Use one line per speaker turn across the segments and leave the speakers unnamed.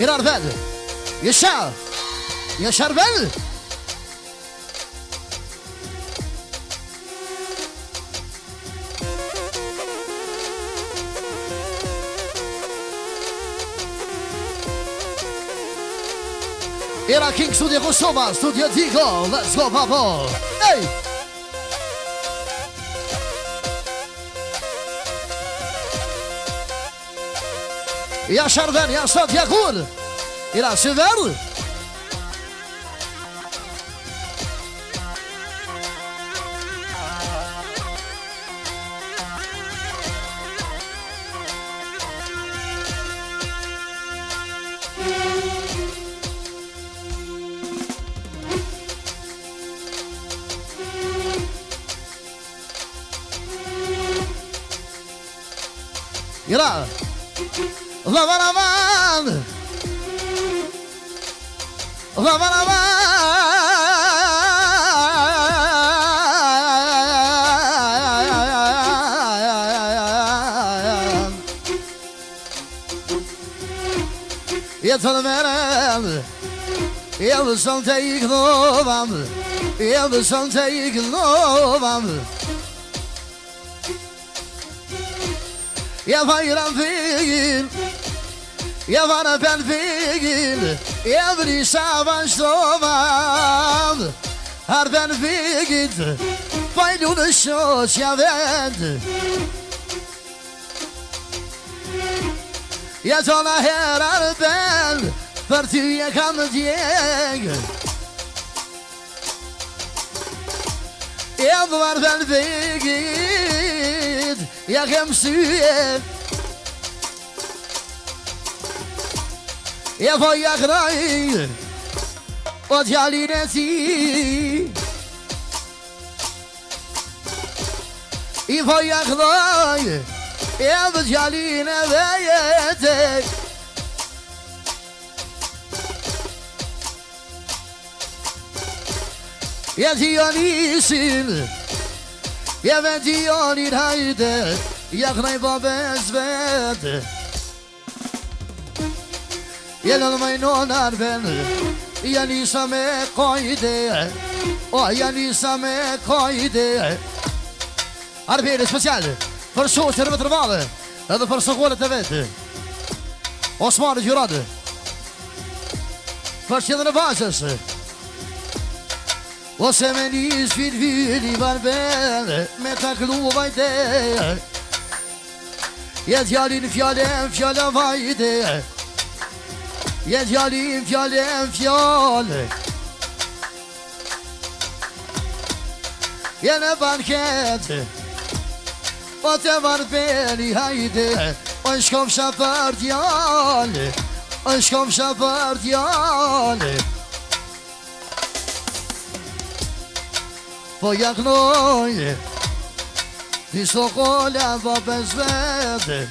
Irar vel. Yaşar. Yaşar vel. Era King Studio Kosova, Studio Digo, let's go Pablo. Hey! Yaşar ben, Yaşar Yakul. Era Süver. Era Lavaraman Yeter veren Yavrusan teyik novam Yavrusan teyik novam Jag fajrar vägen, jag vandrar på vägen, jag blir sammanstovad. Här på vägen, fajlorna körs jag vänd. Jag talar här arbeten, för ty jag kan ett gäng. Jag var på vägen, jag kan se. Jag får jag grej och jag lider sig. Jag får jag grej, jag lider väget. Jag gör ni sin. Jag vet jag ni hejde. Jag kan inte vara besvärd. Jag låter mig någon vänner. Jag nysar med kajde. Och jag nysar med kajde. Arbetet speciellt. För så till det valet. Eller för så hållet jag vet. Och smarigt gör det. För känner det basis. Och sen med nys vid i varven. Med tack lova i det. Jag din fjällen vajde. Jag din fjällen fjäll. Jag är banket. Och det var ben i hejde. Och en skomsa början. Och en skomsa början. Får jag knoj. Vi så kolla vad besvärd.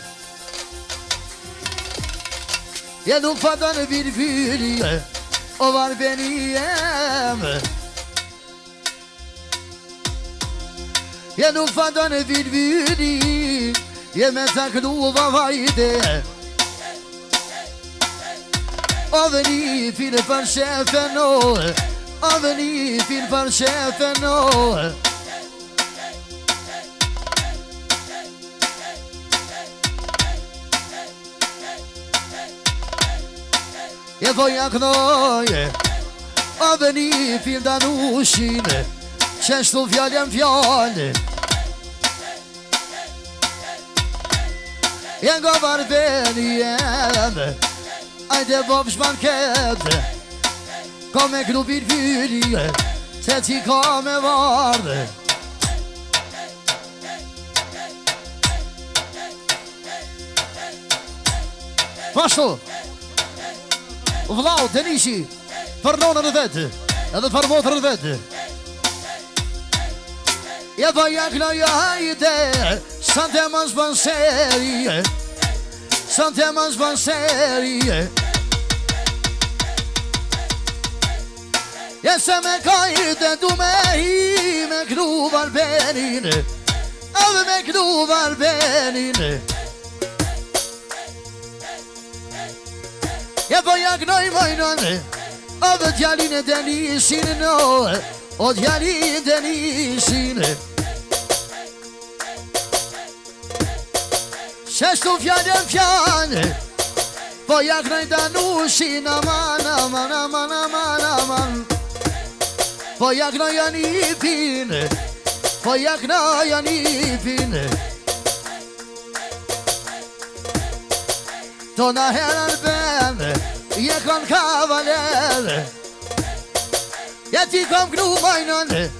Jag nog fattade vid fyra och var ben igen. Jag nog fattade vid fyra. Jag med tack lova vajde. Över ni finner för chefen och över ni finner för chefen och jag får jag knöje över ni finner nosin känns då fjällen fjäll. Jag går var ben igen. Aj det var smanket. Kom en klubb vid fyra. Sätt i kamer var. Varså. Vlau, Denisi. För någon det vet. Eller för motor det vet. Jag var jäkla jag i det. Santemans banserie. Santemans banserie. Jag ser mig kajten, du mig med knovar benin. Över med knovar benin. E po jaknoj mojnon O dhe djalin e Denisin no O djalin e Denisin Qeshtu fjallën fjallë Po jaknoj Danushin aman, aman, aman, aman, aman Po jaknoj Janipin Po jaknoj Janipin Tona herën ben Jekon kavaler Ja ti kom gnu majnën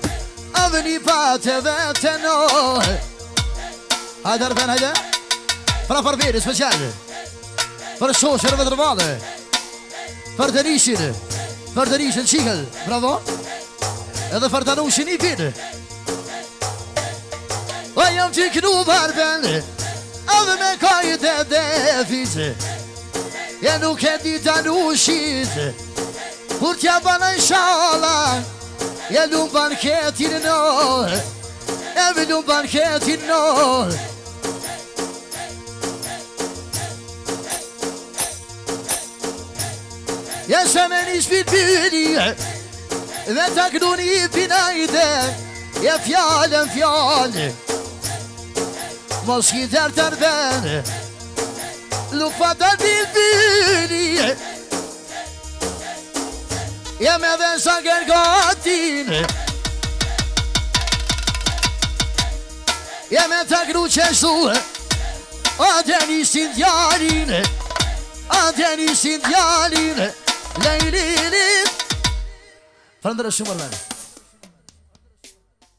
Avni pate vete no Hajde Arben, hajde Pra Barberi speciale Për shoqërëve të madhe Për Denishin qikëll Bravo Edhe për Danushin i pinë O jam t'i knu Barben Edhe me kajt e defit Ja nuk e di Danushit Kur t'ja bana i shala Ja lum banketin no Ja lum banketin no Ja se me një shpit pyri Dhe ta kënu një pinajde Ja fjallën Mos kitar të rben Luk pa të një pyri Ja me dhe sa kërgatin Ja me ta kënu qeshtu A Denisin djalin A Denisin djalin Lejlilit Përndërë shumë rëmen